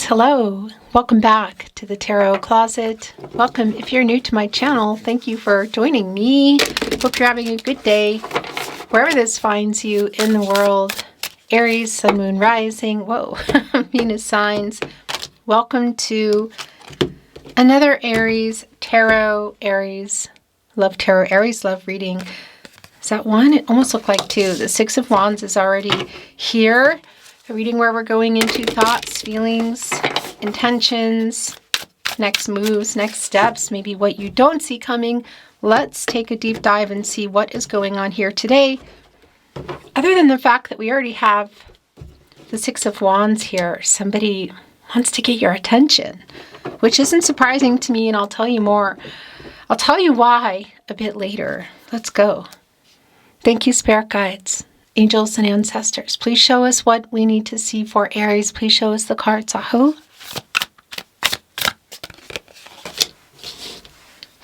Aries, hello. Welcome back to the Tarot Closet. Welcome. If you're new to my channel, thank you for joining me. Hope you're having a good day. Wherever this finds you in the world, Aries, Sun, Moon, Rising, whoa, Venus signs. Welcome to another Aries Tarot, Aries Love Tarot, Aries Love Reading. Is that one? It almost looked like two. The Six of Wands is already here. A reading where we're going into thoughts, feelings, intentions, next moves, next steps, maybe what you don't see coming. Let's take a deep dive and see what is going on here today. Other than the fact that we already have the Six of Wands here, somebody wants to get your attention, which isn't surprising to me, and I'll tell you more. I'll tell you why a bit later. Let's go. Thank you, Spirit Guides, Angels, and Ancestors. Please show us what we need to see for Aries. Please show us the cards. Aho.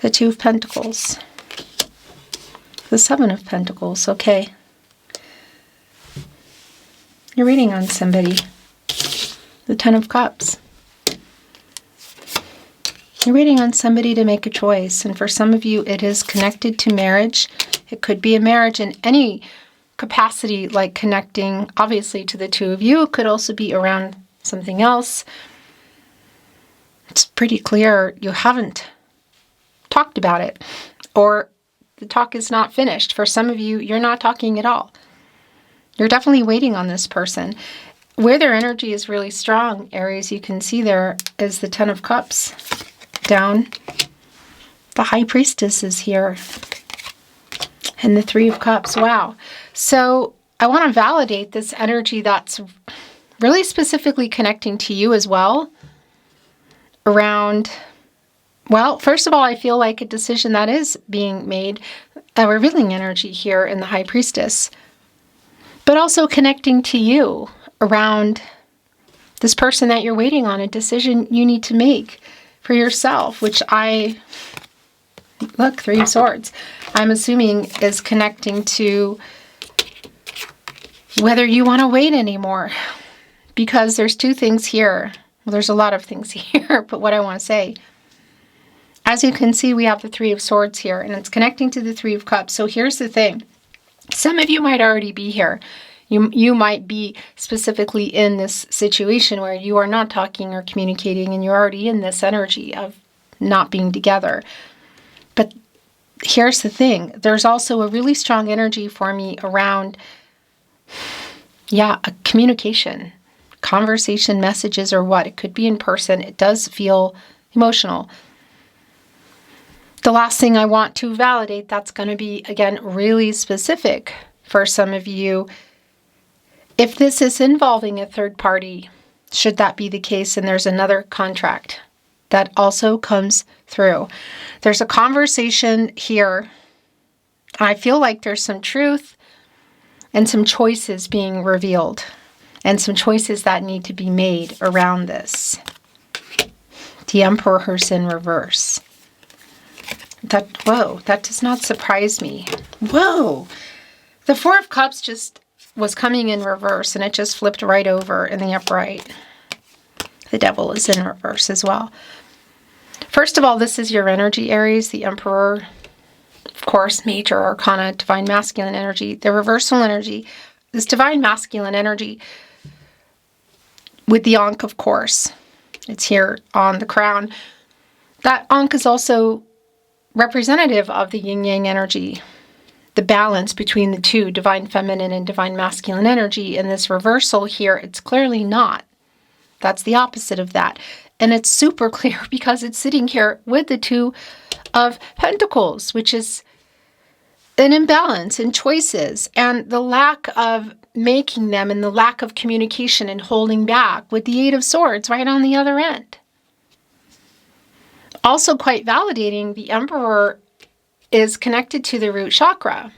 The Two of Pentacles. The Seven of Pentacles. Okay. You're reading on somebody. The Ten of Cups. You're waiting on somebody to make a choice, and for some of you it is connected to marriage. It could be a marriage in any capacity, like connecting obviously to the two of you. It could also be around something else. It's pretty clear you haven't talked about it, or the talk is not finished. For some of you, you're not talking at all. You're definitely waiting on this person. Where their energy is really strong, Aries, you can see there is the Ten of Cups down. The High Priestess is here. And the Three of Cups. Wow. So I want to validate this energy that's really specifically connecting to you as well. Around, well, first of all, I feel like a decision that is being made, a revealing energy here in the High Priestess. But also connecting to you around this person that you're waiting on, a decision you need to make for yourself, which look, Three of Swords, I'm assuming is connecting to whether you want to wait anymore. Because there's two things here. Well, there's a lot of things here, but what I want to say, as you can see, we have the Three of Swords here, and it's connecting to the Three of Cups. So here's the thing. Some of you might already be here. You might be specifically in this situation where you are not talking or communicating, and you're already in this energy of not being together. But here's the thing. There's also a really strong energy for me around, a communication, conversation, messages, or what. It could be in person. It does feel emotional. The last thing I want to validate, that's going to be, again, really specific for some of you. If this is involving a third party, should that be the case, and there's another contract that also comes through. There's a conversation here. I feel like there's some truth and some choices being revealed, and some choices that need to be made around this. The Emperor's in reverse. Whoa, that does not surprise me. Whoa! The Four of Cups just was coming in reverse, and it just flipped right over in the upright. The Devil is in reverse as well. First of all, this is your energy, Aries. The Emperor, of course, major arcana, divine masculine energy. The reversal energy, this divine masculine energy with the Ankh, of course. It's here on the crown. That Ankh is also representative of the yin-yang energy, the balance between the two, divine feminine and divine masculine energy. In this reversal here, it's clearly not. That's the opposite of that. And it's super clear because it's sitting here with the Two of Pentacles, which is an imbalance in choices and the lack of making them, and the lack of communication and holding back, with the Eight of Swords right on the other end. Also quite validating, the Emperor is connected to the root chakra.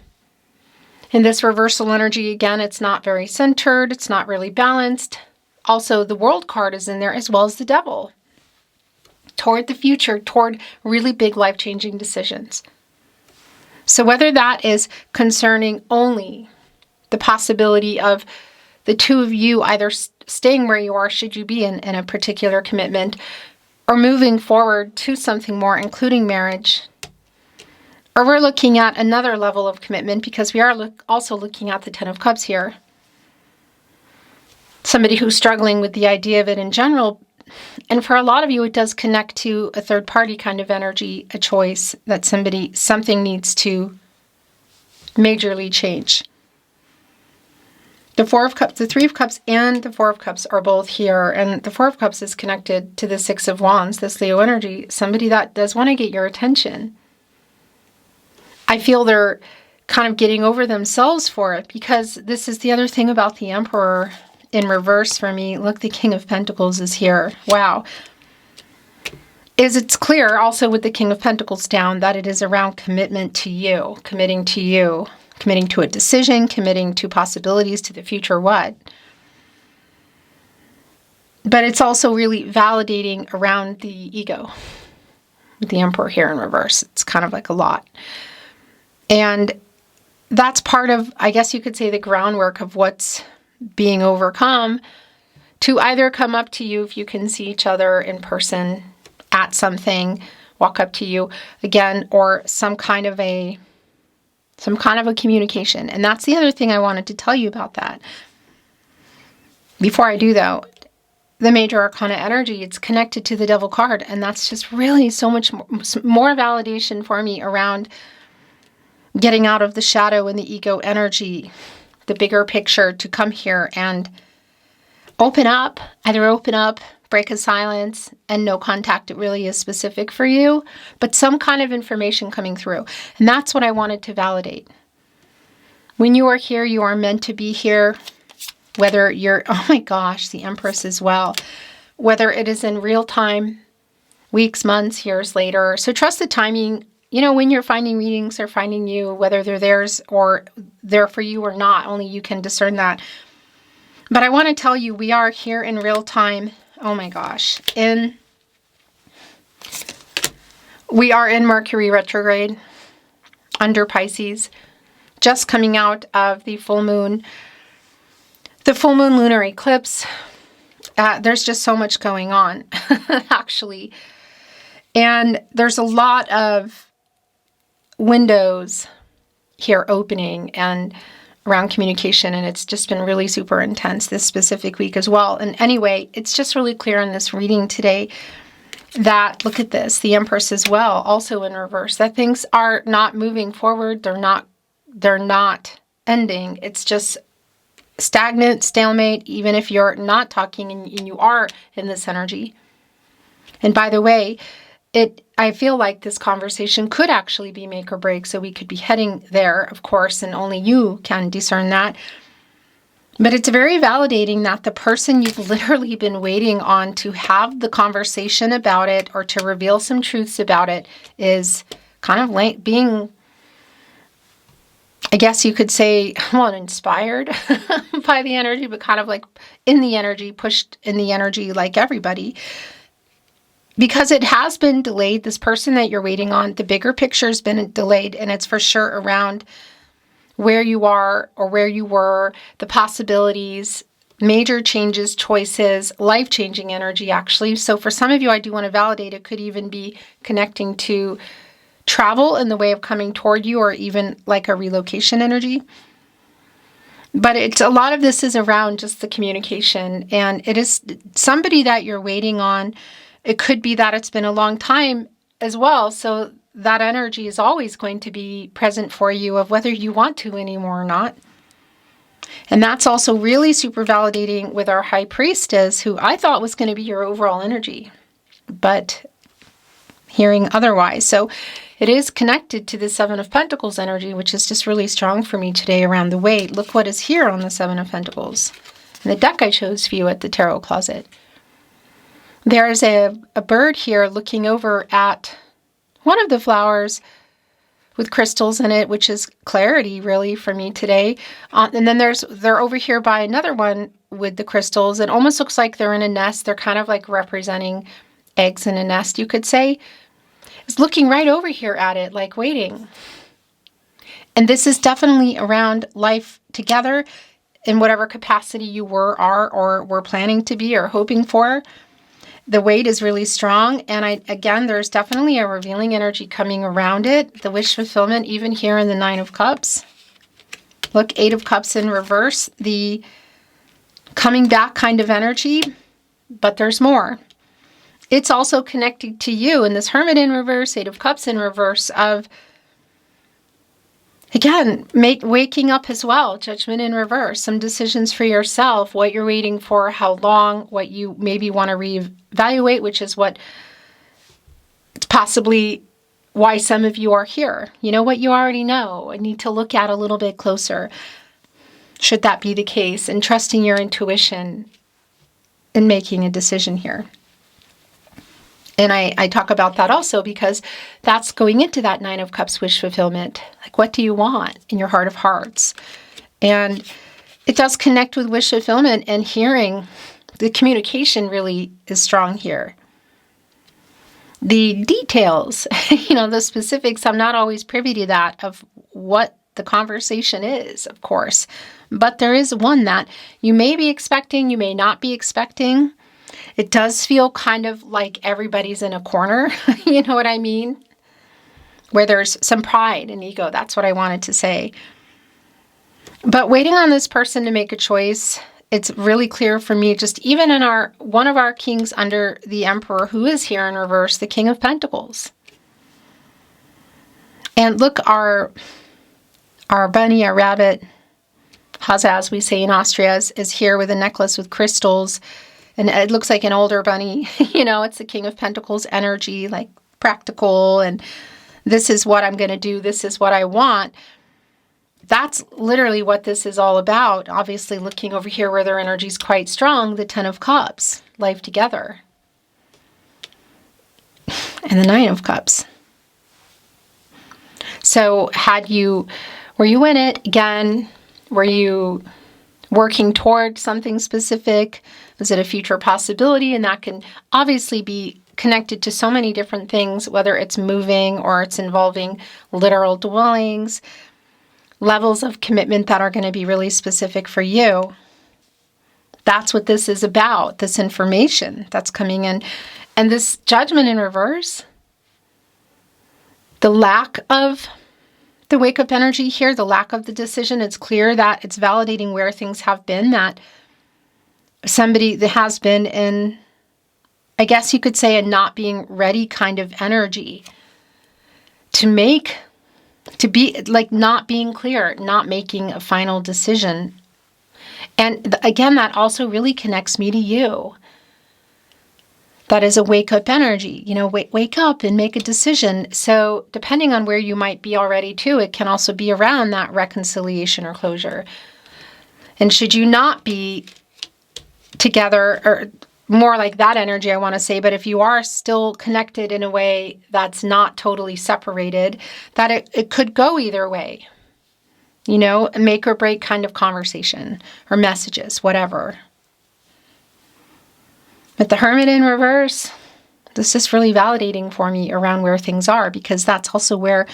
In this reversal energy, again, it's not very centered. It's not really balanced. Also, the World card is in there, as well as the Devil. Toward the future, toward really big life-changing decisions. So whether that is concerning only the possibility of the two of you either staying where you are should you be in a particular commitment, or moving forward to something more, including marriage. Or we're looking at another level of commitment, because we are also looking at the Ten of Cups here. Somebody who's struggling with the idea of it in general. And for a lot of you, it does connect to a third party kind of energy, a choice that something needs to majorly change. The Four of Cups, the Three of Cups, and the Four of Cups are both here. And the Four of Cups is connected to the Six of Wands, this Leo energy. Somebody that does want to get your attention. I feel they're kind of getting over themselves for it, because this is the other thing about the Emperor in reverse for me. Look, the King of Pentacles is here. Wow. It's clear also with the King of Pentacles down that it is around commitment to you, committing to a decision, committing to possibilities, to the future, what? But it's also really validating around the ego. With the Emperor here in reverse, it's kind of like a lot. And that's part of, I guess you could say, the groundwork of what's being overcome, to either come up to you if you can see each other in person at something, walk up to you again, or some kind of a communication. And that's the other thing I wanted to tell you about that. Before I do, though, the Major Arcana energy, it's connected to the Devil card, and that's just really so much more validation for me around getting out of the shadow and the ego energy, the bigger picture, to come here and open up, break a silence, and no contact. It really is specific for you, but some kind of information coming through. And that's what I wanted to validate. When you are here, you are meant to be here, whether you're, oh my gosh, the Empress as well, whether it is in real time, weeks, months, years later. So trust the timing. You know, when you're finding readings, they're finding you, whether they're theirs or they're for you or not. Only you can discern that. But I want to tell you, we are here in real time. Oh my gosh. We are in Mercury retrograde under Pisces, just coming out of the full moon lunar eclipse. There's just so much going on, actually. And there's a lot of windows here opening and around communication, and it's just been really super intense this specific week as well. And anyway, it's just really clear in this reading today that, look at this, the Empress as well, also in reverse, that things are not moving forward. They're not ending. It's just stagnant, stalemate, even if you're not talking and you are in this energy. And by the way, I feel like this conversation could actually be make or break, so we could be heading there, of course, and only you can discern that. But it's very validating that the person you've literally been waiting on to have the conversation about it, or to reveal some truths about it, is kind of being, I guess you could say, well, inspired by the energy, but kind of like in the energy, pushed in the energy like everybody. Because it has been delayed. This person that you're waiting on, the bigger picture has been delayed, and it's for sure around where you are or where you were, the possibilities, major changes, choices, life-changing energy, actually. So for some of you, I do want to validate, it could even be connecting to travel in the way of coming toward you, or even like a relocation energy. But a lot of this is around just the communication, and it is somebody that you're waiting on. It could be that it's been a long time as well. So that energy is always going to be present for you, of whether you want to anymore or not. And that's also really super validating with our High Priestess, who I thought was going to be your overall energy, but hearing otherwise. So it is connected to the Seven of Pentacles energy, which is just really strong for me today around the weight. Look what is here on the Seven of Pentacles. And the deck I chose for you at the Tarot Closet. There's a bird here looking over at one of the flowers with crystals in it, which is clarity really for me today. And then they're over here by another one with the crystals. It almost looks like they're in a nest. They're kind of like representing eggs in a nest, you could say. It's looking right over here at it, like waiting. And this is definitely around life together. in whatever capacity you are, or were planning to be or hoping for. The weight is really strong. And again, there's definitely a revealing energy coming around it. The wish fulfillment, even here in the 9 of Cups. Look, 8 of Cups in reverse. The coming back kind of energy, but there's more. It's also connected to you in this Hermit in reverse, 8 of Cups in reverse of, again, waking up as well, Judgment in reverse, some decisions for yourself, what you're waiting for, how long, what you maybe want to reevaluate, which is what possibly why some of you are here. You know what you already know and need to look at a little bit closer, should that be the case, and trusting your intuition in making a decision here. And I talk about that also because that's going into that 9 of Cups wish fulfillment. Like, what do you want in your heart of hearts? And it does connect with wish fulfillment and hearing. The communication really is strong here. The details, the specifics, I'm not always privy to that of what the conversation is, of course. But there is one that you may be expecting, you may not be expecting. It does feel kind of like everybody's in a corner, you know what I mean? Where there's some pride and ego, that's what I wanted to say. But waiting on this person to make a choice, it's really clear for me, just even in one of our kings under the Emperor, who is here in reverse, the King of Pentacles. And look, our bunny, our rabbit, Haza, as we say in Austria, is here with a necklace with crystals. And it looks like an older bunny. It's the King of Pentacles energy, like practical, and this is what I'm going to do. This is what I want. That's literally what this is all about. Obviously, looking over here where their energy is quite strong, the 10 of Cups, life together. And the 9 of Cups. So were you in it? Again, were you working toward something specific? Was it a future possibility? And that can obviously be connected to so many different things, whether it's moving or it's involving literal dwellings, levels of commitment that are going to be really specific for you. That's what this is about, this information that's coming in. And this Judgment in reverse, the lack of the wake-up energy here, the lack of the decision, it's clear that it's validating where things have been, that somebody that has been in, I guess you could say, a not being ready kind of energy to be like not being clear, not making a final decision. And again, that also really connects me to you. That is a wake-up energy, wake up and make a decision. So depending on where you might be already too, it can also be around that reconciliation or closure. And should you not be together, or more like that energy, I want to say, but if you are still connected in a way that's not totally separated, that it could go either way, a make or break kind of conversation or messages, whatever. But the Hermit in reverse, this is really validating for me around where things are, because that's also where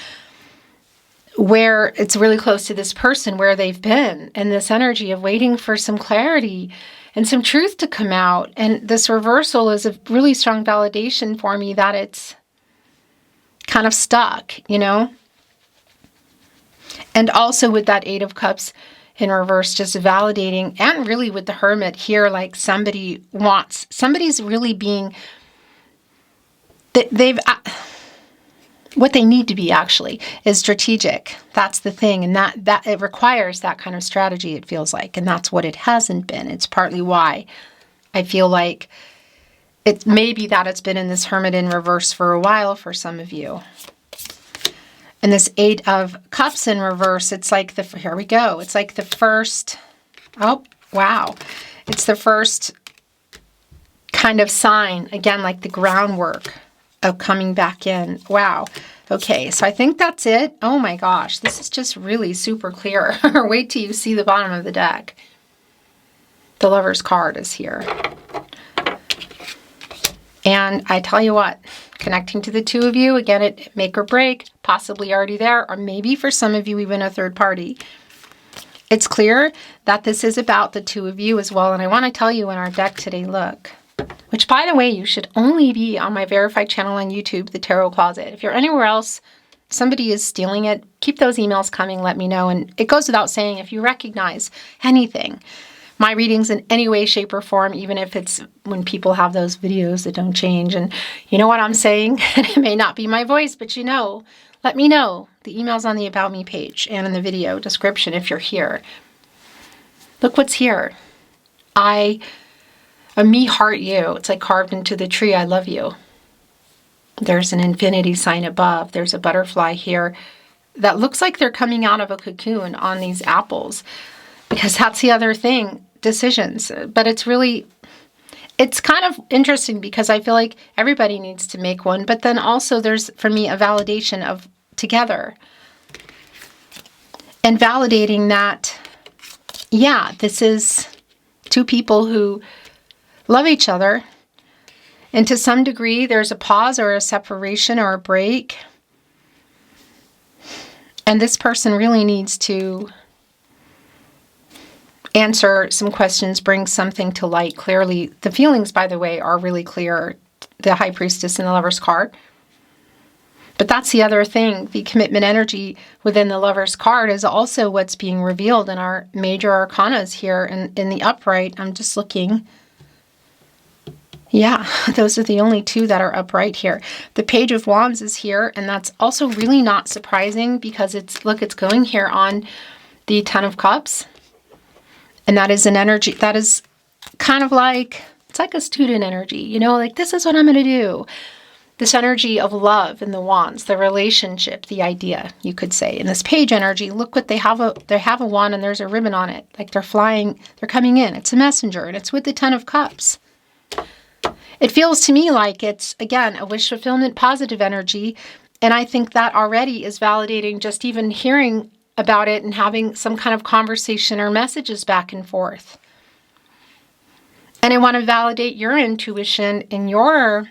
it's really close to this person, where they've been, and this energy of waiting for some clarity and some truth to come out. And this reversal is a really strong validation for me that it's kind of stuck, And also with that 8 of Cups in reverse, just validating, and really with the Hermit here, like somebody's really being, what they need to be actually is strategic. That's the thing. And that it requires that kind of strategy, it feels like. And that's what it hasn't been. It's partly why I feel like it may be that it's been in this Hermit in reverse for a while for some of you. And this 8 of Cups in reverse, it's like here we go. It's like the first, oh, wow. It's the first kind of sign, again, like the groundwork of coming back in. Wow. Okay, so I think that's it. Oh my gosh, this is just really super clear. Wait till you see the bottom of the deck. The Lover's card is here. And I tell you what, connecting to the two of you, again, it make or break, possibly already there, or maybe for some of you, even a third party. It's clear that this is about the two of you as well. And I want to tell you in our deck today, look, which by the way, you should only be on my verified channel on YouTube, The Tarot Closet. If you're anywhere else, somebody is stealing it, keep those emails coming, let me know. And it goes without saying, if you recognize anything, my readings in any way, shape, or form, even if it's when people have those videos that don't change. And you know what I'm saying? It may not be my voice, but you know, let me know. The email's on the About Me page and in the video description if you're here. Look what's here. A me heart you. It's like carved into the tree, I love you. There's an infinity sign above. There's a butterfly here that looks like they're coming out of a cocoon on these apples. Because that's the other thing, decisions. But it's kind of interesting because I feel like everybody needs to make one. But then also there's, for me, a validation of together. And validating that, yeah, this is two people who love each other. And to some degree, there's a pause or a separation or a break. And this person really needs to answer some questions, bring something to light clearly. The feelings, by the way, are really clear. The High Priestess and the Lover's card. But that's the other thing. The commitment energy within the Lover's card is also what's being revealed in our major arcanas here in the upright. I'm just looking. Yeah, those are the only two that are upright here. The Page of Wands is here, and that's also really not surprising because it's going here on the Ten of Cups. And that is an energy that is kind of like, it's like a student energy, you know, like this is what I'm going to do. This energy of love in the wands, the relationship, the idea, you could say. In this page energy, look what they have a wand and there's a ribbon on it. Like they're flying, they're coming in. It's a messenger and it's with the Ten of Cups. It feels to me like it's, again, a wish fulfillment, positive energy. And I think that already is validating just even hearing about it and having some kind of conversation or messages back and forth. And I want to validate your intuition and your,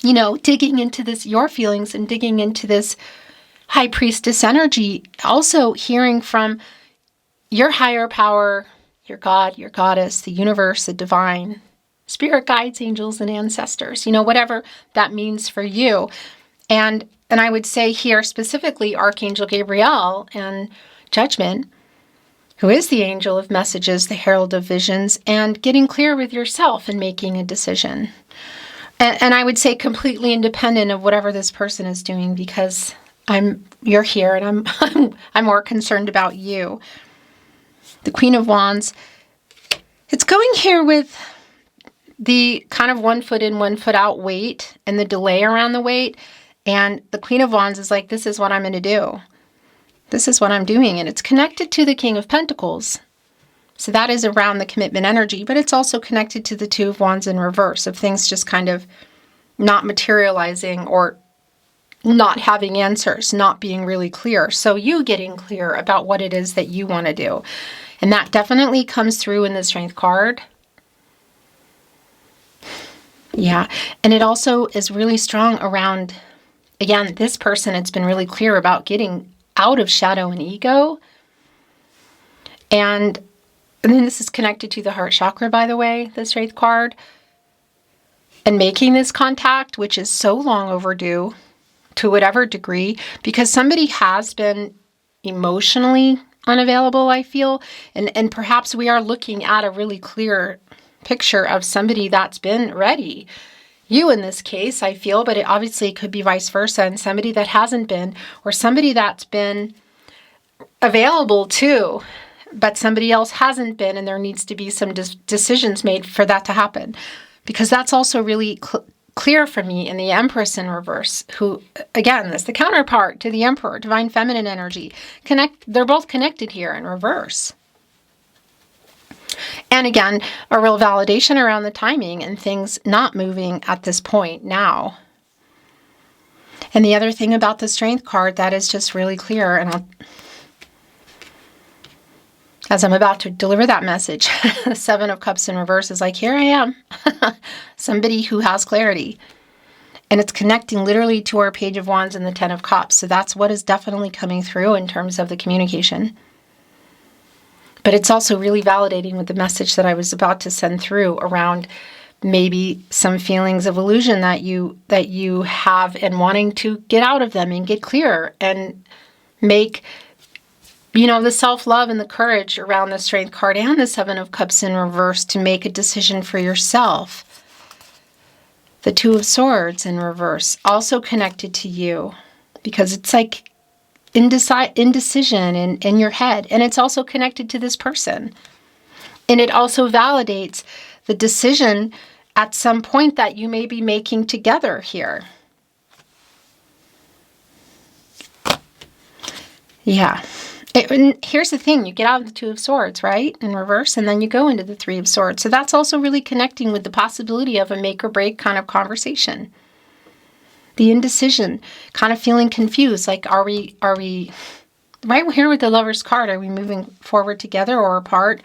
you know, digging into this, your feelings and digging into this High Priestess energy. Also hearing from your higher power, your God, your goddess, the universe, the divine, spirit guides, angels, and ancestors, you know, whatever that means for you. And I would say here specifically Archangel Gabriel and Judgment, who is the angel of messages, the herald of visions, and getting clear with yourself and making a decision. And I would say completely independent of whatever this person is doing, because you're here and I'm more concerned about you. The Queen of Wands, it's going here with the kind of 1 foot in, 1 foot out wait and the delay around the wait. And the Queen of Wands is like, this is what I'm going to do. This is what I'm doing. And it's connected to the King of Pentacles. So that is around the commitment energy, but it's also connected to the Two of Wands in reverse, of things just kind of not materializing or not having answers, not being really clear. So you getting clear about what it is that you want to do. And that definitely comes through in the Strength card. Yeah. And it also is really strong around, again, this person, it's been really clear about getting out of shadow and ego. And then this is connected to the heart chakra, by the way, the Strength card. And making this contact, which is so long overdue to whatever degree, because somebody has been emotionally unavailable, I feel. And perhaps we are looking at a really clear picture of somebody that's been ready. You in this case, I feel, but it obviously could be vice versa, and somebody that hasn't been, or somebody that's been available too, but somebody else hasn't been, and there needs to be some decisions made for that to happen. Because that's also really clear for me in the Empress in reverse, who, again, is the counterpart to the Emperor, divine feminine energy. They're both connected here in reverse. And again, a real validation around the timing and things not moving at this point now. And the other thing about the Strength card that is just really clear, and as I'm about to deliver that message, the Seven of Cups in reverse is like, here I am, somebody who has clarity. And it's connecting literally to our Page of Wands and the Ten of Cups. So that's what is definitely coming through in terms of the communication. But it's also really validating with the message that I was about to send through around maybe some feelings of illusion that you have and wanting to get out of them and get clear and make, the self-love and the courage around the Strength card and the Seven of Cups in reverse to make a decision for yourself. The Two of Swords in reverse, also connected to you, because it's like indecision in your head. And it's also connected to this person. And it also validates the decision at some point that you may be making together here. Yeah. Here's the thing. You get out of the Two of Swords, right? In reverse. And then you go into the Three of Swords. So that's also really connecting with the possibility of a make or break kind of conversation. The indecision, kind of feeling confused. Like, are we, right here with the Lover's card, are we moving forward together or apart?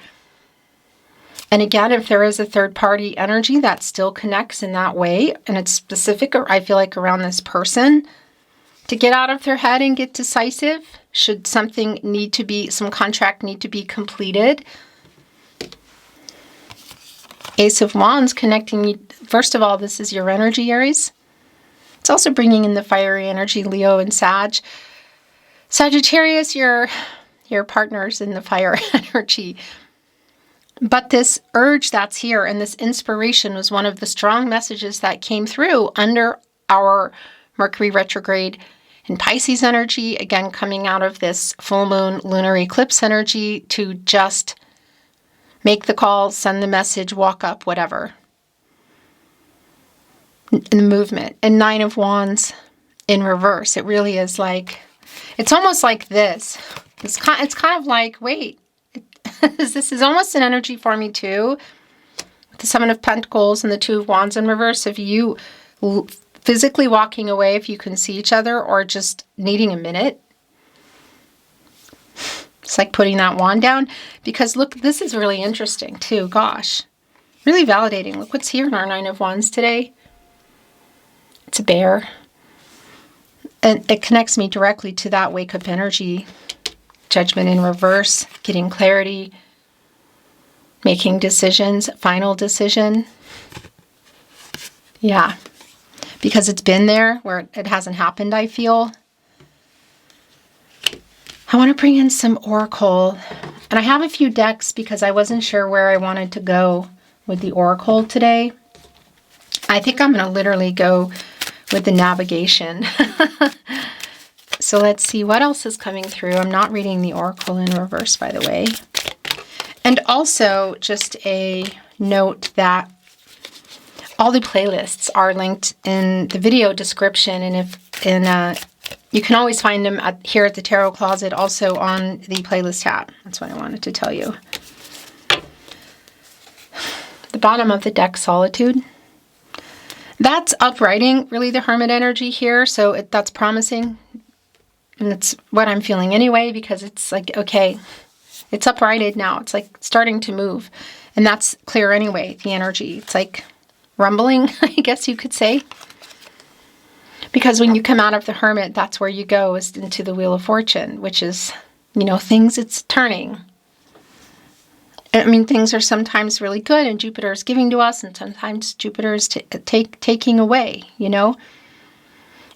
And again, if there is a third party energy that still connects in that way, and it's specific, or I feel like around this person, to get out of their head and get decisive, should some contract need to be completed. Ace of Wands connecting you. First of all, this is your energy, Aries. It's also bringing in the fiery energy, Leo and Sag. Sagittarius, your partners in the fire energy. But this urge that's here and this inspiration was one of the strong messages that came through under our Mercury retrograde and Pisces energy, again, coming out of this full moon lunar eclipse energy to just make the call, send the message, walk up, whatever. The movement. And Nine of Wands in reverse. It really is like, it's almost like this. It's kind of like, wait, this is almost an energy for me too. The Seven of Pentacles and the Two of Wands in reverse. If you physically walking away, if you can see each other, or just needing a minute. It's like putting that wand down. Because look, this is really interesting too. Gosh. Really validating. Look what's here in our Nine of Wands today. It's a bear. And it connects me directly to that wake-up energy. Judgment in reverse. Getting clarity. Making decisions. Final decision. Yeah. Because it's been there where it hasn't happened, I feel. I want to bring in some Oracle. And I have a few decks because I wasn't sure where I wanted to go with the Oracle today. I think I'm going to literally go with the navigation. So let's see what else is coming through. I'm not reading the Oracle in reverse, by the way. And also just a note that all the playlists are linked in the video description. And you can always find them here at the Tarot Closet, also on the playlist tab. That's what I wanted to tell you. The bottom of the deck, Solitude. That's uprighting, really, the Hermit energy here. So that's promising. And that's what I'm feeling anyway, because it's like, okay, it's uprighted now. It's like starting to move. And that's clear anyway, the energy. It's like rumbling, I guess you could say. Because when you come out of the Hermit, that's where you go, is into the Wheel of Fortune, which is, things it's turning. I mean, things are sometimes really good and Jupiter is giving to us, and sometimes Jupiter is taking away, And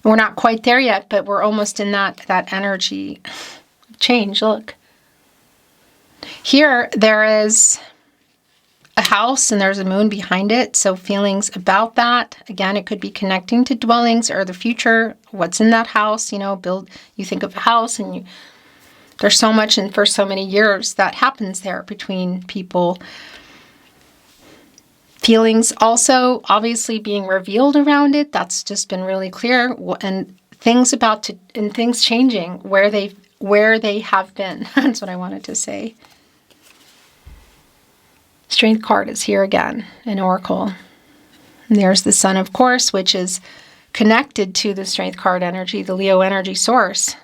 we're not quite there yet, but we're almost in that energy change. Look. Here, there is a house and there's a moon behind it. So feelings about that. Again, it could be connecting to dwellings or the future. What's in that house? You think of a house and there's so much, and for so many years that happens there between people. Feelings also obviously being revealed around it. That's just been really clear. And things things changing where they have been. That's what I wanted to say. Strength card is here again, an Oracle. And there's the Sun, of course, which is connected to the Strength card energy, the Leo energy source.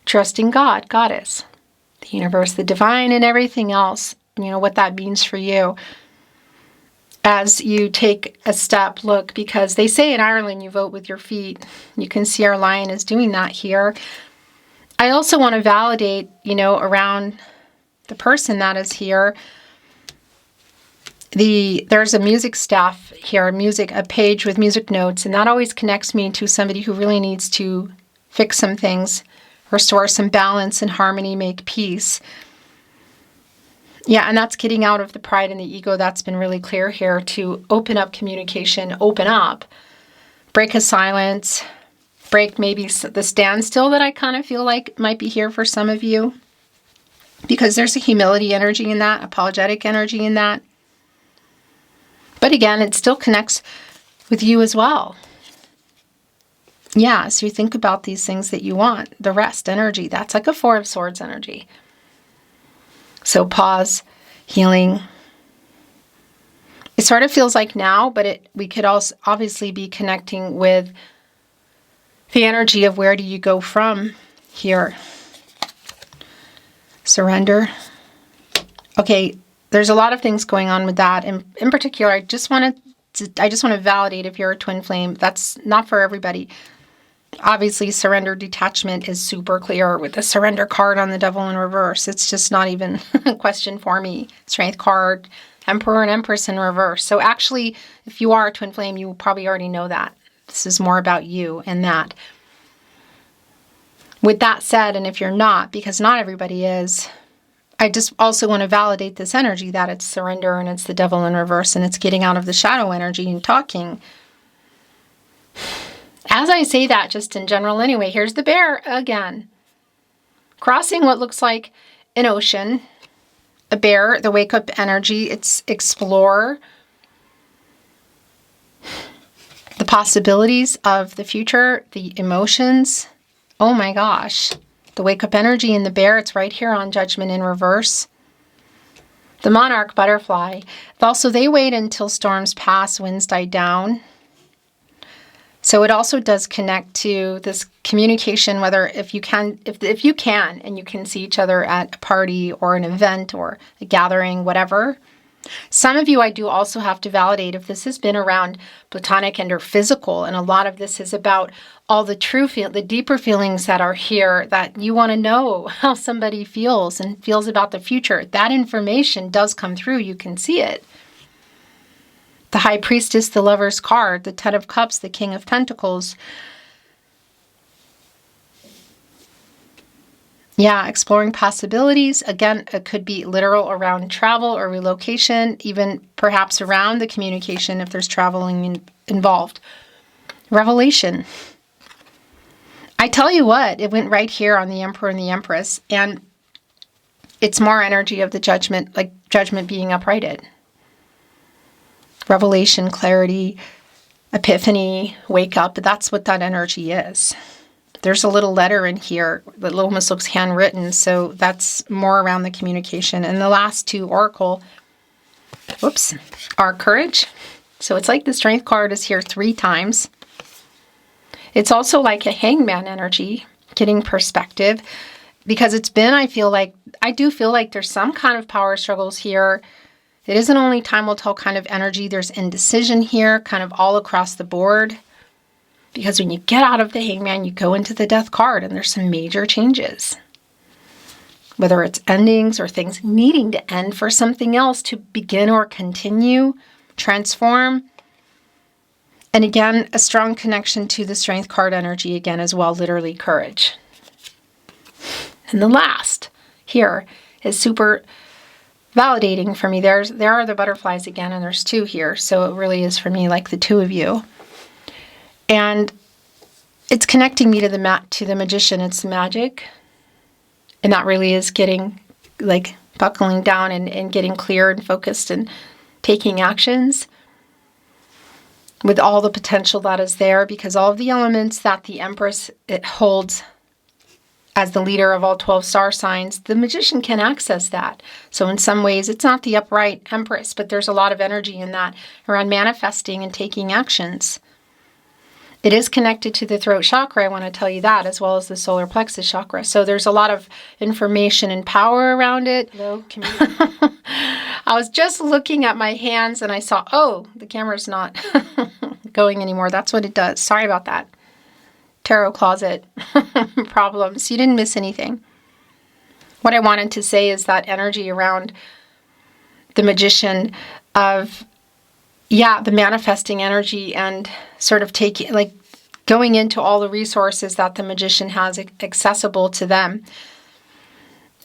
Trusting God, Goddess, the universe, the divine, and everything else. What that means for you as you take a step. Look, because they say in Ireland you vote with your feet. You can see our lion is doing that here. I also want to validate, around the person that is here, there's a music staff here, a page with music notes, and that always connects me to somebody who really needs to fix some things, restore some balance and harmony, make peace. Yeah, and that's getting out of the pride and the ego. That's been really clear here, to open up communication, open up, break a silence, break maybe the standstill that I kind of feel like might be here for some of you, because there's a humility energy in that, apologetic energy in that. But again, it still connects with you as well. Yeah, so you think about these things that you want, the rest energy, that's like a Four of Swords energy. So pause, healing. It sort of feels like now, but we could also obviously be connecting with the energy of where do you go from here. Surrender. Okay, there's a lot of things going on with that. And in particular, I just want to validate if you're a twin flame. That's not for everybody. Obviously, surrender, detachment is super clear with the surrender card on the Devil in reverse. It's just not even a question for me. Strength card, Emperor and Empress in reverse. So actually, if you are a twin flame, you probably already know that. This is more about you and that. With that said, and if you're not, because not everybody is, I just also want to validate this energy that it's surrender and it's the Devil in reverse and it's getting out of the shadow energy and talking. As I say that, just in general anyway, here's the Bear again. Crossing what looks like an ocean. A bear, the wake-up energy, it's explore the possibilities of the future, the emotions. Oh my gosh. The wake-up energy in the Bear, it's right here on Judgment in reverse. The Monarch butterfly. Also, they wait until storms pass, winds die down. So it also does connect to this communication, whether if you can and you can see each other at a party or an event or a gathering, whatever. Some of you, I do also have to validate if this has been around platonic and or physical, and a lot of this is about all the the deeper feelings that are here, that you want to know how somebody feels and feels about the future. That information does come through. You can see it. The High Priestess, the Lover's card, the Ten of Cups, the King of Pentacles. Yeah, exploring possibilities. Again, it could be literal around travel or relocation, even perhaps around the communication if there's traveling involved. Revelation. I tell you what, it went right here on the Emperor and the Empress, and it's more energy of the Judgment, like Judgment being uprighted. Revelation, clarity, epiphany, wake up. That's what that energy is. There's a little letter in here that almost looks handwritten, so that's more around the communication. And the last two oracle, are courage. So it's like the Strength card is here 3 times. It's also like a Hangman energy, getting perspective, because it's been, I do feel like there's some kind of power struggles here. It isn't only time will tell kind of energy. There's indecision here, kind of all across the board. Because when you get out of the Hangman, you go into the Death card, and there's some major changes. Whether it's endings or things needing to end for something else to begin or continue, transform. And again, a strong connection to the Strength card energy again as well, literally courage. And the last here is super validating for me. There are the butterflies again, and there's 2 here. So it really is for me like the 2 of you. And it's connecting me to the Magician. It's magic. And that really is getting like buckling down and getting clear and focused and taking actions with all the potential that is there, because all of the elements that the Empress it holds as the leader of all 12 star signs, the Magician can access that. So in some ways, it's not the upright Empress, but there's a lot of energy in that around manifesting and taking actions. It is connected to the throat chakra, I want to tell you that, as well as the solar plexus chakra. So there's a lot of information and power around it. Hello, I was just looking at my hands and I saw, oh, the camera's not going anymore. That's what it does. Sorry about that. Tarot closet problems. You didn't miss anything. What I wanted to say is that energy around the Magician of, the manifesting energy and sort of taking, like, going into all the resources that the Magician has accessible to them.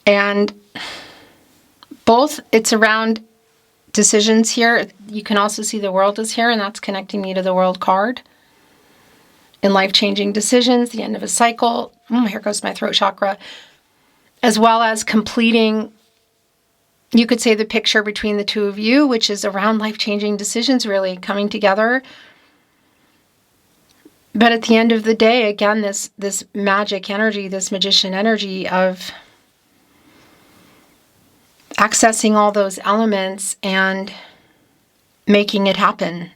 And both, it's around decisions here. You can also see the World is here, and that's connecting me to the World card. In life-changing decisions, the end of a cycle. Here goes my throat chakra. As well as completing, you could say, the picture between the two of you, which is around life-changing decisions really coming together. But at the end of the day, again, this magic energy, this Magician energy of accessing all those elements and making it happen.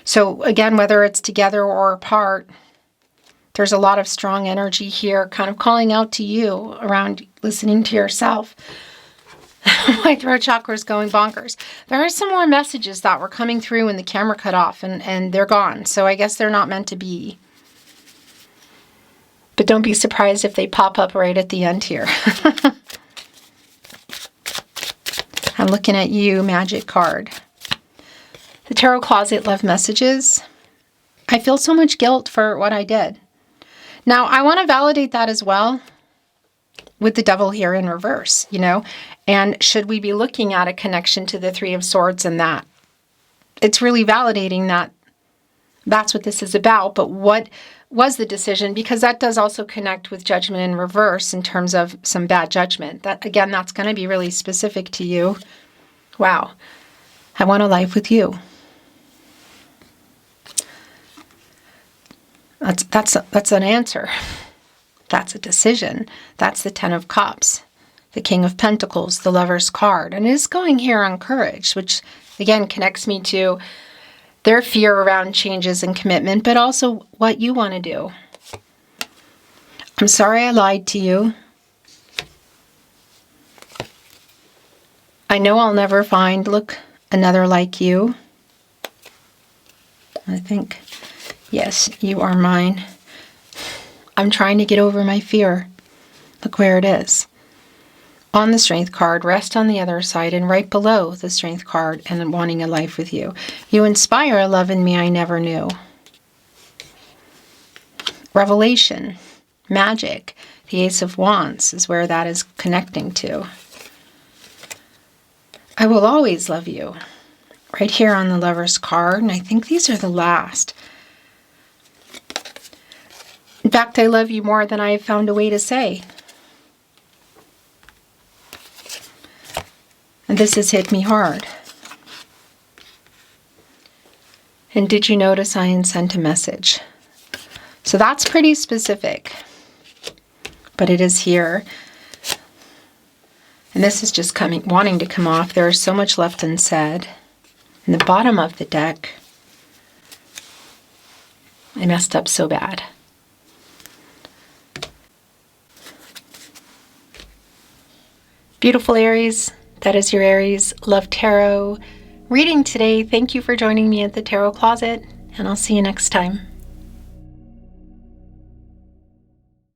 So again, whether it's together or apart, there's a lot of strong energy here, kind of calling out to you around listening to yourself. My throat chakra is going bonkers. There are some more messages that were coming through when the camera cut off, and they're gone. So I guess they're not meant to be. But don't be surprised if they pop up right at the end here. I'm looking at you, Magic card. The Tarot Closet Love Messages. I feel so much guilt for what I did. Now, I want to validate that as well with the Devil here in reverse, And should we be looking at a connection to the Three of Swords and that? It's really validating that that's what this is about, but what was the decision? Because that does also connect with Judgment in reverse in terms of some bad judgment. That, again, that's going to be really specific to you. Wow. I want a life with you. That's an answer. That's a decision. That's the Ten of Cups, the King of Pentacles, the Lover's card. And it is going here on courage, which again connects me to their fear around changes and commitment, but also what you want to do. I'm sorry I lied to you. I know I'll never find, another like you. I think, yes, you are mine. I'm trying to get over my fear. Look where it is. On the Strength card, rest on the other side, and right below the Strength card, and wanting a life with you. You inspire a love in me I never knew. Revelation, magic, the Ace of Wands is where that is connecting to. I will always love you. Right here on the Lover's card, and I think these are the last. In fact, I love you more than I have found a way to say. And this has hit me hard. And did you notice I sent a message? So that's pretty specific. But it is here. And this is just wanting to come off. There is so much left unsaid. In the bottom of the deck, I messed up so bad. Beautiful Aries, that is your Aries Love Tarot reading today. Thank you for joining me at the Tarot Closet, and I'll see you next time.